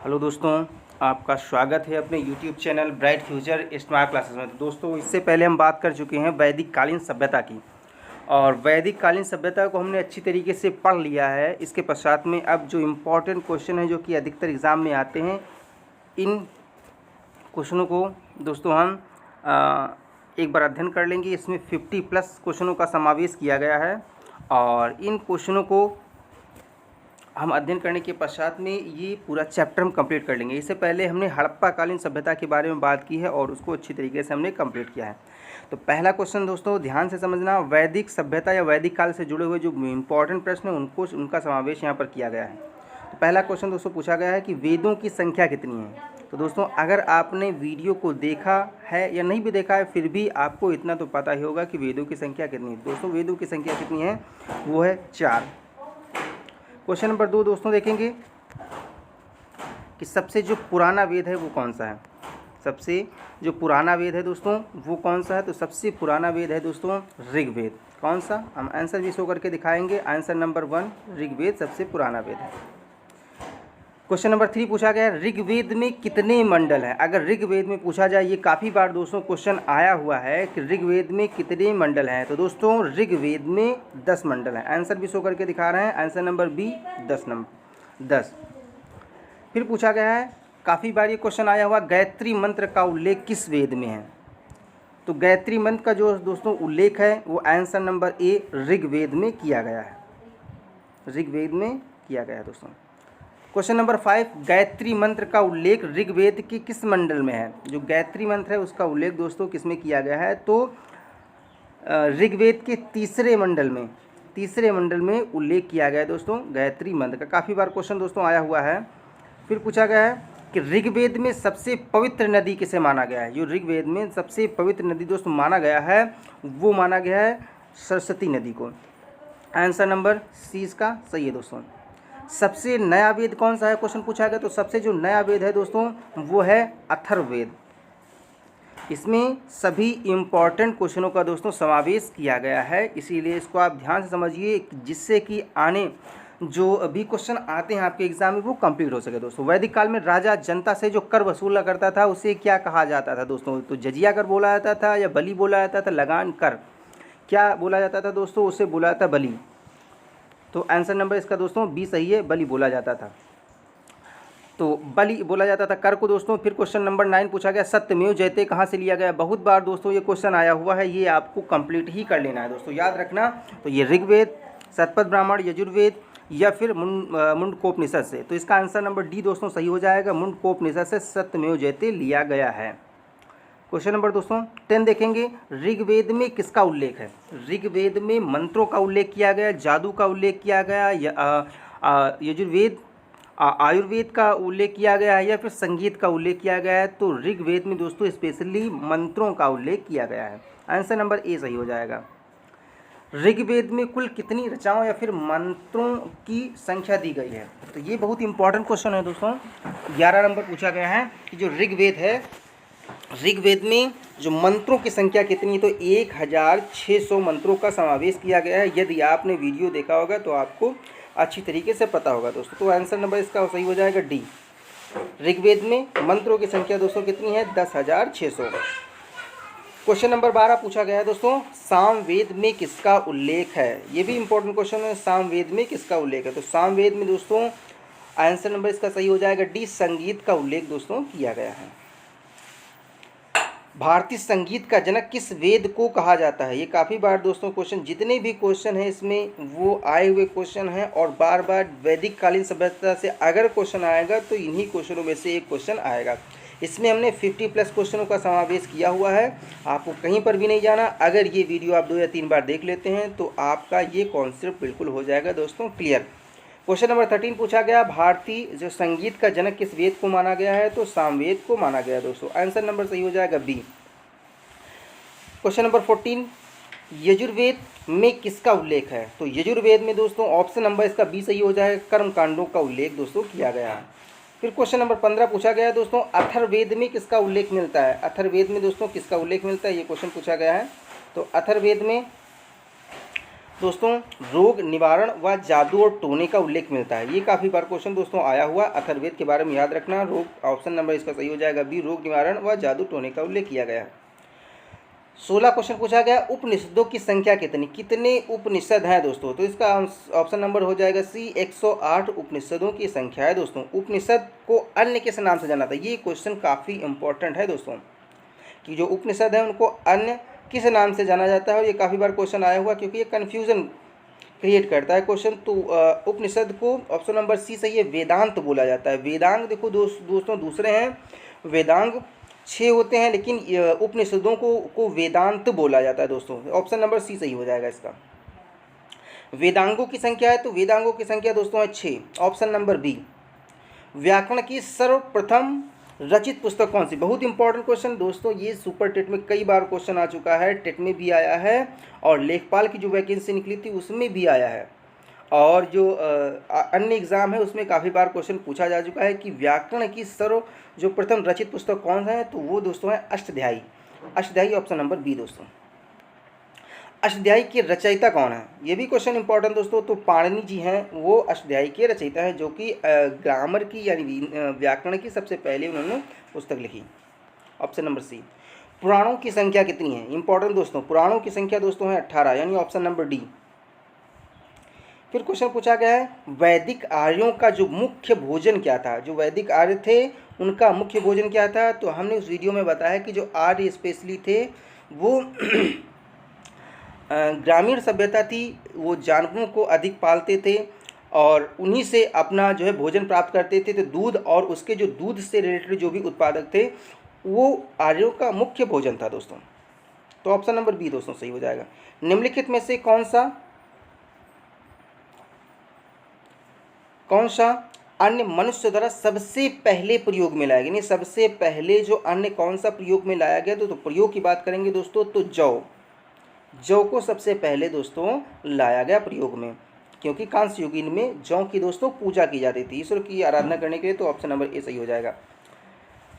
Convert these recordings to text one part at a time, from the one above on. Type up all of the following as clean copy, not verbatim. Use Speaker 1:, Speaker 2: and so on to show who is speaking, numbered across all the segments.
Speaker 1: Hello दोस्तों, आपका स्वागत है अपने YouTube channel bright future smart classes में। तो दोस्तों, इससे पहले हम बात कर चुके हैं वैदिक कालीन सभ्यता की, और वैदिक कालीन सभ्यता को हमने अच्छी तरीके से पढ़ लिया है। इसके पश्चात में अब जो इम्पोर्टेंट क्वेश्चन है जो कि अधिकतर एग्ज़ाम में आते हैं, इन क्वेश्चनों को दोस्तों हम एक बार अध्ययन कर लेंगे। इसमें 50+ क्वेश्चनों का समावेश किया गया है, और इन क्वेश्चनों को हम अध्ययन करने के पश्चात में ये पूरा चैप्टर हम कंप्लीट कर लेंगे। इससे पहले हमने हड़प्पा कालीन सभ्यता के बारे में बात की है और उसको अच्छी तरीके से हमने कंप्लीट किया है। तो पहला क्वेश्चन दोस्तों ध्यान से समझना, वैदिक सभ्यता या वैदिक काल से जुड़े हुए जो इंपॉर्टेंट प्रश्न है उनका समावेश यहाँ पर किया गया है। तो पहला क्वेश्चन दोस्तों पूछा गया है कि वेदों की संख्या कितनी है। तो दोस्तों, अगर आपने वीडियो को देखा है या नहीं भी देखा है, फिर भी आपको इतना तो पता ही होगा कि वेदों की संख्या कितनी है। दोस्तों, वेदों की संख्या कितनी है, वो है 4। क्वेश्चन नंबर 2 दोस्तों देखेंगे कि सबसे जो पुराना वेद है वो कौन सा है। सबसे जो पुराना वेद है दोस्तों वो कौन सा है। तो सबसे पुराना वेद है दोस्तों ऋग्वेद। कौन सा, हम आंसर भी शो करके दिखाएंगे। आंसर नंबर 1 ऋग्वेद सबसे पुराना वेद है। क्वेश्चन नंबर 3 पूछा गया ऋग्वेद में कितने मंडल हैं। अगर ऋग्वेद में पूछा जाए, ये काफ़ी बार दोस्तों क्वेश्चन आया हुआ है कि ऋग्वेद में कितने मंडल हैं। तो दोस्तों ऋग्वेद में 10 मंडल हैं। आंसर भी शो करके दिखा रहे हैं। Answer number B 10। फिर पूछा गया है, काफ़ी बार ये क्वेश्चन आया हुआ, गायत्री मंत्र का उल्लेख किस वेद में है। तो गायत्री मंत्र का जो दोस्तों उल्लेख है वो आंसर नंबर ए ऋग्वेद में किया गया है। ऋग्वेद में किया गया है दोस्तों। क्वेश्चन नंबर 5, गायत्री मंत्र का उल्लेख ऋग्वेद के किस मंडल में है। जो गायत्री मंत्र है उसका उल्लेख दोस्तों किस में किया गया है। तो ऋग्वेद के तीसरे मंडल में उल्लेख किया गया है दोस्तों गायत्री मंत्र का। काफ़ी बार क्वेश्चन दोस्तों आया हुआ है। फिर पूछा गया है कि ऋग्वेद में सबसे पवित्र नदी किसे माना गया है। जो ऋग्वेद में सबसे पवित्र नदी दोस्तों माना गया है वो माना गया है सरस्वती नदी को। आंसर नंबर सी इसका सही है दोस्तों। सबसे नया वेद कौन सा है, क्वेश्चन पूछा गया। तो सबसे जो नया वेद है दोस्तों वो है अथर्ववेद। इसमें सभी इम्पॉर्टेंट क्वेश्चनों का दोस्तों समावेश किया गया है, इसीलिए इसको आप ध्यान से समझिए, जिससे कि आने जो अभी क्वेश्चन आते हैं आपके एग्जाम में वो कंप्लीट हो सके दोस्तों। वैदिक काल में राजा जनता से जो कर वसूला करता था उसे क्या कहा जाता था दोस्तों। तो जजिया कर बोला जाता था या बलि बोला जाता था। लगान कर क्या बोला जाता था दोस्तों, उसे बोला जाता बलि। तो आंसर नंबर इसका दोस्तों बी सही है, बलि बोला जाता था। तो बलि बोला जाता था कर को दोस्तों। फिर क्वेश्चन नंबर 9 पूछा गया, सत्यमेव जयते कहाँ से लिया गया। बहुत बार दोस्तों ये क्वेश्चन आया हुआ है, ये आपको कंप्लीट ही कर लेना है दोस्तों, याद रखना। तो ये ऋग्वेद, शतपथ ब्राह्मण, यजुर्वेद या फिर मुंडकोपनिषद से। तो इसका आंसर नंबर डी दोस्तों सही हो जाएगा। मुंडकोपनिषद से सत्यमेव जयते लिया गया है। क्वेश्चन नंबर दोस्तों 10 देखेंगे, ऋग्वेद में किसका उल्लेख है। ऋग्वेद में मंत्रों का उल्लेख किया गया, जादू का उल्लेख किया गया, यजुर्वेद आयुर्वेद का उल्लेख किया गया है या फिर संगीत का उल्लेख किया गया है। तो ऋग्वेद में दोस्तों स्पेशली मंत्रों का उल्लेख किया गया है। आंसर नंबर ए सही हो जाएगा। ऋग्वेद में कुल कितनी रचनाओं या फिर मंत्रों की संख्या दी गई है। तो ये बहुत इंपॉर्टेंट क्वेश्चन है दोस्तों। 11 नंबर पूछा गया है कि जो ऋग्वेद है, ऋग्वेद में जो मंत्रों की संख्या कितनी है। तो 1600 मंत्रों का समावेश किया गया है। यदि आपने वीडियो देखा होगा तो आपको अच्छी तरीके से पता होगा दोस्तों। तो आंसर नंबर इसका सही हो जाएगा डी। ऋग्वेद में मंत्रों की संख्या दोस्तों कितनी है, 10,600। क्वेश्चन नंबर 12 पूछा गया है दोस्तों, सामवेद में किसका उल्लेख है। ये भी इंपॉर्टेंट क्वेश्चन है, सामवेद में किसका उल्लेख है। तो सामवेद में दोस्तों आंसर नंबर इसका सही हो जाएगा डी, संगीत का उल्लेख दोस्तों किया गया है। भारतीय संगीत का जनक किस वेद को कहा जाता है। ये काफ़ी बार दोस्तों क्वेश्चन, जितने भी क्वेश्चन हैं इसमें वो आए हुए क्वेश्चन हैं, और बार बार वैदिक कालीन सभ्यता से अगर क्वेश्चन आएगा तो इन्हीं क्वेश्चनों में से एक क्वेश्चन आएगा। इसमें हमने 50+ क्वेश्चनों का समावेश किया हुआ है। आपको कहीं पर भी नहीं जाना। अगर ये वीडियो आप 2 या 3 बार देख लेते हैं तो आपका ये कॉन्सेप्ट बिल्कुल हो जाएगा दोस्तों क्लियर। क्वेश्चन नंबर 13 पूछा गया, भारतीय जो संगीत का जनक किस वेद को माना गया है। तो सामवेद को माना गया दोस्तों। आंसर नंबर सही हो जाएगा बी। क्वेश्चन नंबर 14, यजुर्वेद में किसका उल्लेख है। तो यजुर्वेद में दोस्तों ऑप्शन नंबर इसका बी सही हो जाएगा, कर्म कांडों का उल्लेख दोस्तों किया गया है। फिर क्वेश्चन नंबर 15 पूछा गया है दोस्तों, अथर्ववेद में किसका उल्लेख मिलता है। अथर्ववेद में दोस्तों किसका उल्लेख मिलता है, ये क्वेश्चन पूछा गया है। तो अथर्ववेद में दोस्तों रोग निवारण व जादू और टोने का उल्लेख मिलता है। ये काफ़ी बार क्वेश्चन दोस्तों आया हुआ। अथर्ववेद के बारे में याद रखना। रोग ऑप्शन नंबर इसका सही हो जाएगा बी, रोग निवारण व जादू टोने का उल्लेख किया गया है। 16 क्वेश्चन पूछा गया, उपनिषदों की संख्या कितनी, कितने उपनिषद हैं दोस्तों? तो इसका ऑप्शन नंबर हो जाएगा सी, 108 उपनिषदों की संख्या है दोस्तों। उपनिषद को अन्य किस नाम से जाना था? ये क्वेश्चन काफ़ी इंपॉर्टेंट है दोस्तों, कि जो उपनिषद है उनको अन्य किस नाम से जाना जाता है। और ये काफ़ी बार क्वेश्चन आया हुआ, क्योंकि ये कन्फ्यूज़न क्रिएट करता है क्वेश्चन। तो उपनिषद को ऑप्शन नंबर सी सही है, वेदांत बोला जाता है। वेदांग देखो दोस्तों दूसरे हैं, वेदांग 6 होते हैं, लेकिन उपनिषदों को वेदांत बोला जाता है दोस्तों। ऑप्शन नंबर सी सही हो जाएगा इसका। वेदांगों की संख्या है, तो वेदांगों की संख्या दोस्तों है 6, ऑप्शन नंबर बी। व्याकरण की सर्वप्रथम रचित पुस्तक कौन सी? बहुत इंपॉर्टेंट क्वेश्चन दोस्तों, ये सुपर टेट में कई बार क्वेश्चन आ चुका है, टेट में भी आया है और लेखपाल की जो वैकेंसी निकली थी उसमें भी आया है, और जो अन्य एग्जाम है उसमें काफ़ी बार क्वेश्चन पूछा जा चुका है कि व्याकरण की जो प्रथम रचित पुस्तक कौन सा है? तो वो दोस्तों है Ashtadhyayi. Ashtadhyayi option number B दोस्तों। अष्टध्यायी के रचयिता कौन है? ये भी क्वेश्चन इंपॉर्टेंट दोस्तों। तो पाणिनि जी हैं, वो अष्टध्यायी के रचयिता हैं, जो कि ग्रामर की यानी व्याकरण की सबसे पहले उन्होंने पुस्तक लिखी। Option number C. पुराणों की संख्या कितनी है? इंपॉर्टेंट दोस्तों, पुराणों की संख्या दोस्तों है 18, यानी ऑप्शन नंबर डी। फिर क्वेश्चन पूछा गया है, वैदिक आर्यों का जो मुख्य भोजन क्या था? जो वैदिक आर्य थे उनका मुख्य भोजन क्या था? तो हमने उस वीडियो में बताया कि जो आर्य स्पेशली थे वो ग्रामीण सभ्यता थी, वो जानवरों को अधिक पालते थे और उन्हीं से अपना जो है भोजन प्राप्त करते थे। तो दूध और उसके जो दूध से रिलेटेड जो भी उत्पादक थे वो आर्यों का मुख्य भोजन था दोस्तों। तो ऑप्शन नंबर बी दोस्तों सही हो जाएगा। निम्नलिखित में से कौन सा अन्य मनुष्य द्वारा सबसे पहले प्रयोग में लाया गया? यानी सबसे पहले जो अन्य कौन सा प्रयोग में लाया गया? तो प्रयोग की बात करेंगे दोस्तों तो जौ को सबसे पहले दोस्तों लाया गया प्रयोग में, क्योंकि कांस्य युगीन में जौ की दोस्तों पूजा की जाती थी ईश्वर की आराधना करने के लिए। तो ऑप्शन नंबर ए सही हो जाएगा।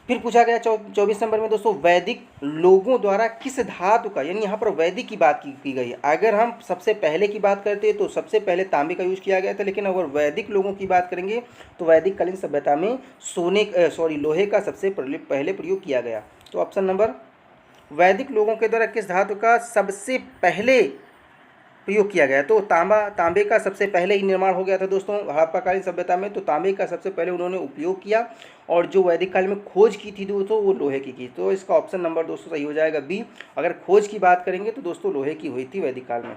Speaker 1: फिर पूछा गया 24 नंबर में दोस्तों, वैदिक लोगों द्वारा किस धातु का, यानी यहाँ पर वैदिक की बात की गई है। अगर हम सबसे पहले की बात करते हैं तो सबसे पहले तांबे का यूज किया गया था, लेकिन अगर वैदिक लोगों की बात करेंगे तो वैदिक कालीन सभ्यता में लोहे का सबसे पहले प्रयोग किया गया। तो ऑप्शन नंबर, वैदिक लोगों के द्वारा किस धातु का सबसे पहले प्रयोग किया गया? तो तांबे का सबसे पहले ही निर्माण हो गया था दोस्तों हड़प्पाकालीन सभ्यता में। तो तांबे का सबसे पहले उन्होंने उपयोग किया, और जो वैदिक काल में खोज की थी दोस्तों वो लोहे की। तो इसका ऑप्शन नंबर दोस्तों सही हो जाएगा बी। अगर खोज की बात करेंगे तो दोस्तों लोहे की हुई थी वैदिक काल में।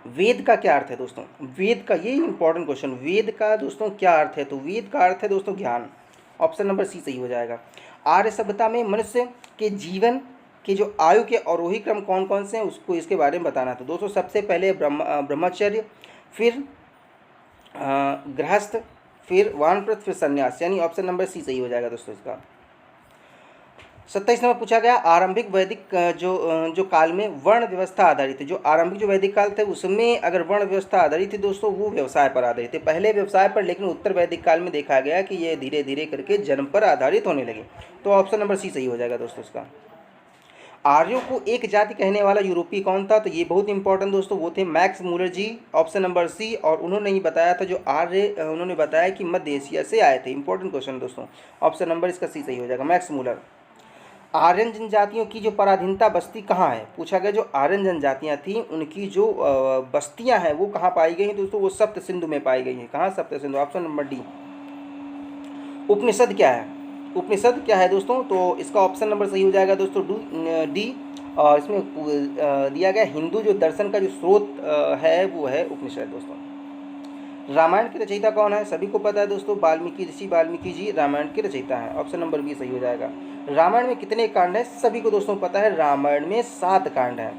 Speaker 1: वेद का क्या अर्थ है दोस्तों? वेद का, ये इंपॉर्टेंट क्वेश्चन, वेद का दोस्तों क्या अर्थ है? तो वेद का अर्थ है दोस्तों ज्ञान। ऑप्शन नंबर सी सही हो जाएगा। आर्य सभ्यता में मनुष्य के जीवन के जो आयु के आरोही क्रम कौन कौन से हैं उसको इसके बारे में बताना। तो दोस्तों सबसे पहले ब्रह्मचर्य, फिर गृहस्थ, फिर वानप्रस्थ, फिर संन्यास, यानी ऑप्शन नंबर सी सही हो जाएगा दोस्तों इसका। 27 नंबर पूछा गया, आरंभिक वैदिक जो काल में वर्ण व्यवस्था आधारित है। जो आरंभिक जो वैदिक काल थे उसमें अगर वर्ण व्यवस्था आधारित थी दोस्तों वो व्यवसाय पर आधारित थे, पहले व्यवसाय पर, लेकिन उत्तर वैदिक काल में देखा गया कि ये धीरे धीरे करके जन्म पर आधारित होने लगे। तो ऑप्शन नंबर सी सही हो जाएगा दोस्तों इसका। आर्यों को एक जाति कहने वाला यूरोपीय कौन था? तो ये बहुत इंपॉर्टेंट दोस्तों, वो थे मैक्स मूलर जी, ऑप्शन नंबर सी। और उन्होंने ही बताया था जो आर्य, उन्होंने बताया कि मध्य एशिया से आए थे। इंपॉर्टेंट क्वेश्चन दोस्तों, ऑप्शन नंबर इसका सी सही हो जाएगा, मैक्स मूलर। आर्यन जनजातियों की जो पराधीनता बस्ती कहाँ है? पूछा गया जो आर्यन जनजातियाँ थी उनकी जो बस्तियाँ हैं वो कहाँ पाई गई हैं दोस्तों? वो सप्त सिंधु में पाई गई हैं। कहाँ? सप्त सिंधु, ऑप्शन नंबर डी। उपनिषद क्या है? उपनिषद क्या है दोस्तों? तो इसका ऑप्शन नंबर सही हो जाएगा दोस्तों डी। और इसमें दिया गया हिंदू जो दर्शन का जो स्रोत है वो है उपनिषद दोस्तों। रामायण के रचयिता कौन है? सभी को पता है दोस्तों, वाल्मीकि जी रामायण के रचयिता हैं। ऑप्शन नंबर बी सही हो जाएगा। रामायण में कितने कांड हैं? सभी को दोस्तों पता है, रामायण में 7 कांड हैं।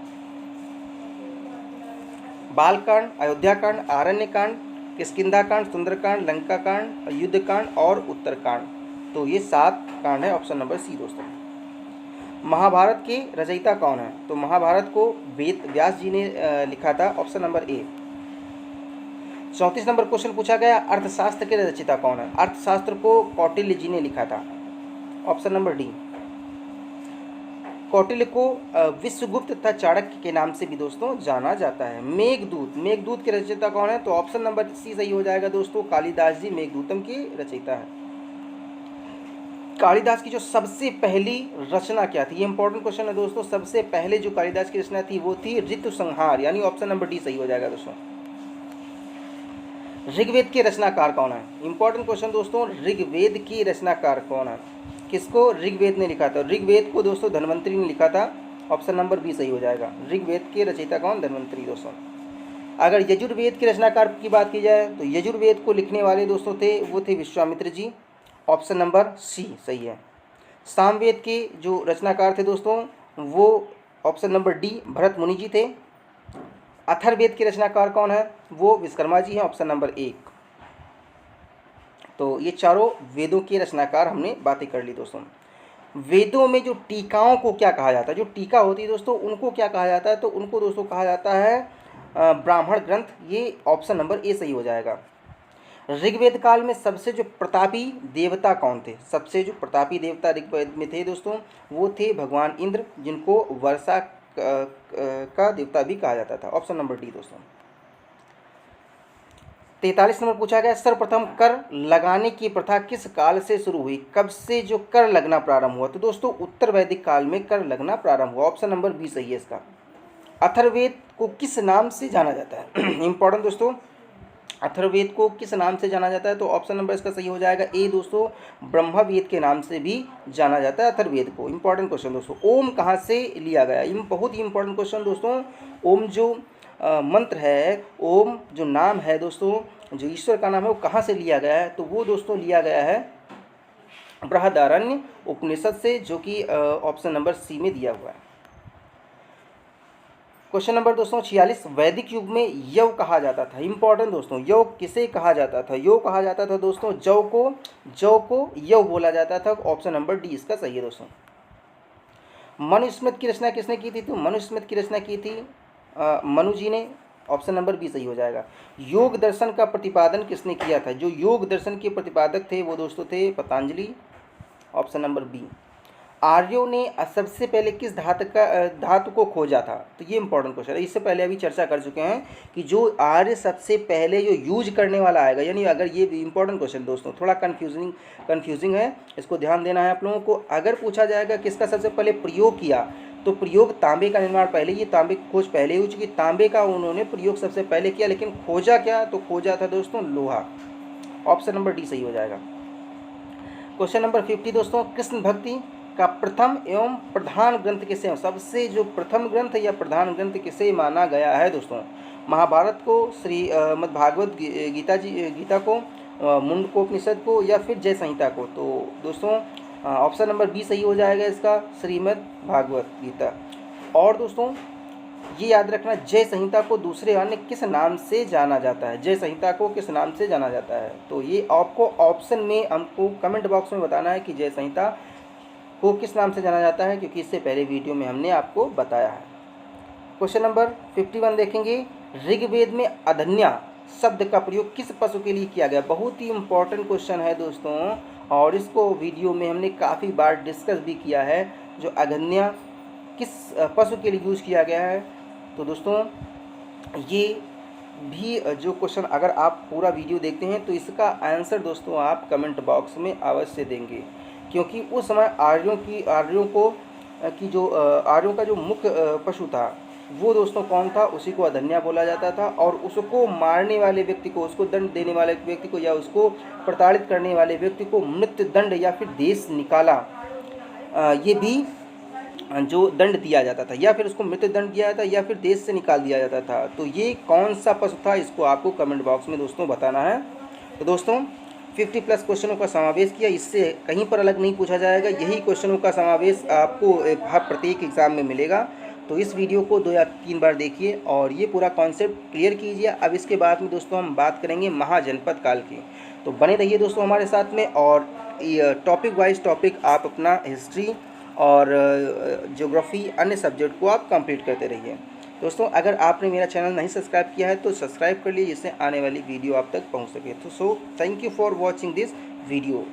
Speaker 1: बालकांड, अयोध्या कांड, आरण्य कांड, किष्किंधा कांड, सुंदरकांड, लंका कांड, युद्ध कांड और उत्तरकांड। तो ये 7 कांड है, ऑप्शन नंबर सी दोस्तों। महाभारत के रचयिता कौन है? तो महाभारत को व्यास जी ने लिखा था, option number A. 34 number question पूछा गया, अर्थशास्त्र के रचयिता कौन है? अर्थशास्त्र को कौटिल्य जी ने लिखा था, ऑप्शन नंबर डी। कौटिल्य को विश्वगुप्त तथा चाणक्य के नाम से भी दोस्तों जाना जाता है। मेघदूत, मेघदूत के रचयिता कौन है? तो ऑप्शन नंबर सी सही हो जाएगा दोस्तों, कालिदास जी मेघदूतम के रचयिता है। कालिदास की जो सबसे पहली रचना क्या थी? ये इंपॉर्टेंट क्वेश्चन है दोस्तों। सबसे पहले जो कालिदास की रचना थी वो थी ऋतु संहार, यानी ऑप्शन नंबर डी सही हो जाएगा दोस्तों। ऋग्वेद के रचनाकार कौन है? इंपॉर्टेंट क्वेश्चन दोस्तों, ऋग्वेद की रचनाकार कौन है? किसको ऋग्वेद ने लिखा था? ऋग्वेद को दोस्तों धन्वंतरी ने लिखा था, ऑप्शन नंबर बी सही हो जाएगा। ऋग्वेद के रचयिता कौन? धन्वंतरी दोस्तों। अगर यजुर्वेद के रचनाकार की बात की जाए तो यजुर्वेद को लिखने वाले दोस्तों थे वो थे विश्वामित्र जी, ऑप्शन नंबर सी सही है। सामवेद के जो रचनाकार थे दोस्तों वो ऑप्शन नंबर डी भरत मुनि जी थे। अथर्ववेद के रचनाकार कौन है? वो विश्वकर्मा जी हैं, ऑप्शन नंबर 1। तो ये चारों वेदों के रचनाकार हमने बातें कर ली दोस्तों। वेदों में जो टीकाओं को क्या कहा जाता है? जो टीका होती है दोस्तों उनको क्या कहा जाता है? तो उनको दोस्तों कहा जाता है ब्राह्मण ग्रंथ, ये ऑप्शन नंबर ए सही हो जाएगा। ऋग्वेद काल में सबसे जो प्रतापी देवता कौन थे? सबसे जो प्रतापी देवता ऋग्वेद में थे दोस्तों वो थे भगवान इंद्र, जिनको वर्षा का देवता भी कहा जाता था, ऑप्शन नंबर डी दोस्तों। 43 नंबर पूछा गया, सर्वप्रथम कर लगाने की प्रथा किस काल से शुरू हुई? कब से जो कर लगना प्रारंभ हुआ? तो दोस्तों उत्तर वैदिक काल में कर लगना प्रारंभ हुआ, ऑप्शन नंबर बी सही है इसका। अथर्ववेद को किस नाम से जाना जाता है? इंपॉर्टेंट दोस्तों, अथर्ववेद को किस नाम से जाना जाता है? तो ऑप्शन नंबर इसका सही हो जाएगा ए दोस्तों, ब्रह्मवेद के नाम से भी जाना जाता है अथर्ववेद को। इंपॉर्टेंट क्वेश्चन दोस्तों, ओम कहाँ से लिया गया? बहुत ही इंपॉर्टेंट क्वेश्चन दोस्तों। ओम जो मंत्र है, ओम जो नाम है दोस्तों, जो ईश्वर का नाम है, वो कहाँ से लिया गया है? तो वो दोस्तों लिया गया है बृहदारण्य उपनिषद से, जो कि ऑप्शन नंबर सी में दिया हुआ है। क्वेश्चन नंबर दोस्तों 46, वैदिक युग में यव कहा जाता था। इंपॉर्टेंट दोस्तों, यव किसे कहा जाता था? यव कहा जाता था दोस्तों जौ को यव बोला जाता था, ऑप्शन नंबर डी इसका सही है दोस्तों। मनुस्मृति की रचना किसने की थी? तो मनुस्मृति की रचना की थी मनु जी ने, ऑप्शन नंबर बी सही हो जाएगा। योग दर्शन का प्रतिपादन किसने किया था? जो योग दर्शन के प्रतिपादक थे वो दोस्तों थे पतंजलि, ऑप्शन नंबर बी। आर्यों ने सबसे पहले किस धातु को खोजा था? तो ये इंपॉर्टेंट क्वेश्चन है, इससे पहले अभी चर्चा कर चुके हैं कि जो आर्य सबसे पहले जो यूज करने वाला आएगा, यानी अगर ये इंपॉर्टेंट क्वेश्चन दोस्तों थोड़ा कन्फ्यूजिंग है, इसको ध्यान देना है आप लोगों को। अगर पूछा जाएगा किसका सबसे पहले प्रयोग किया, तो प्रयोग तांबे का निर्माण पहले, ये तांबे की खोज पहले हो चुकी, तांबे का उन्होंने प्रयोग सबसे पहले किया, लेकिन खोजा क्या? तो खोजा था दोस्तों लोहा, ऑप्शन नंबर डी सही हो जाएगा। क्वेश्चन नंबर 50 दोस्तों, कृष्ण भक्ति का प्रथम एवं प्रधान ग्रंथ किसे? सबसे जो प्रथम ग्रंथ या प्रधान ग्रंथ किसे माना गया है दोस्तों? महाभारत को, श्रीमद्भागवत गीता को, मुंडकोपनिषद को, या फिर जय संहिता को? तो दोस्तों ऑप्शन नंबर बी सही हो जाएगा इसका, श्रीमद्भागवत गीता। और दोस्तों ये याद रखना, जय संहिता को दूसरे अन्य किस नाम से जाना जाता है? जय संहिता को किस नाम से जाना जाता है? तो ये आपको ऑप्शन में हमको कमेंट बॉक्स में बताना है कि जय संहिता को किस नाम से जाना जाता है, क्योंकि इससे पहले वीडियो में हमने आपको बताया है। क्वेश्चन नंबर 51 देखेंगे, ऋग्वेद में अधन्या शब्द का प्रयोग किस पशु के लिए किया गया? बहुत ही इंपॉर्टेंट क्वेश्चन है दोस्तों, और इसको वीडियो में हमने काफ़ी बार डिस्कस भी किया है। जो अधन्या किस पशु के लिए यूज़ किया गया है? तो दोस्तों ये भी जो क्वेश्चन अगर आप पूरा वीडियो देखते हैं तो इसका आंसर दोस्तों आप कमेंट बॉक्स में अवश्य देंगे, क्योंकि उस समय आर्यों का जो मुख्य पशु था वो दोस्तों कौन था? उसी को अधन्या बोला जाता था, और उसको मारने वाले व्यक्ति को, उसको दंड देने वाले व्यक्ति को, या उसको प्रताड़ित करने वाले व्यक्ति को मृत्यु दंड या फिर देश निकाला, ये भी जो दंड दिया जाता था, या फिर उसको मृत्यु दंड दिया जाता, या फिर देश से निकाल दिया जाता था। तो ये कौन सा पशु था, इसको आपको कमेंट बॉक्स में दोस्तों बताना है। तो दोस्तों 50+ क्वेश्चनों का समावेश किया, इससे कहीं पर अलग नहीं पूछा जाएगा, यही क्वेश्चनों का समावेश आपको हर प्रत्येक एग्ज़ाम में मिलेगा। तो इस वीडियो को 2 या 3 बार देखिए और ये पूरा कॉन्सेप्ट क्लियर कीजिए। अब इसके बाद में दोस्तों हम बात करेंगे महाजनपद काल की, तो बने रहिए दोस्तों हमारे साथ में, और टॉपिक वाइज टॉपिक आप अपना हिस्ट्री और ज्योग्राफी अन्य सब्जेक्ट को आप कंप्लीट करते रहिए। दोस्तों अगर आपने मेरा चैनल नहीं सब्सक्राइब किया है तो सब्सक्राइब कर लीजिए, जिससे आने वाली वीडियो आप तक पहुंच सके। तो thank you for watching this video.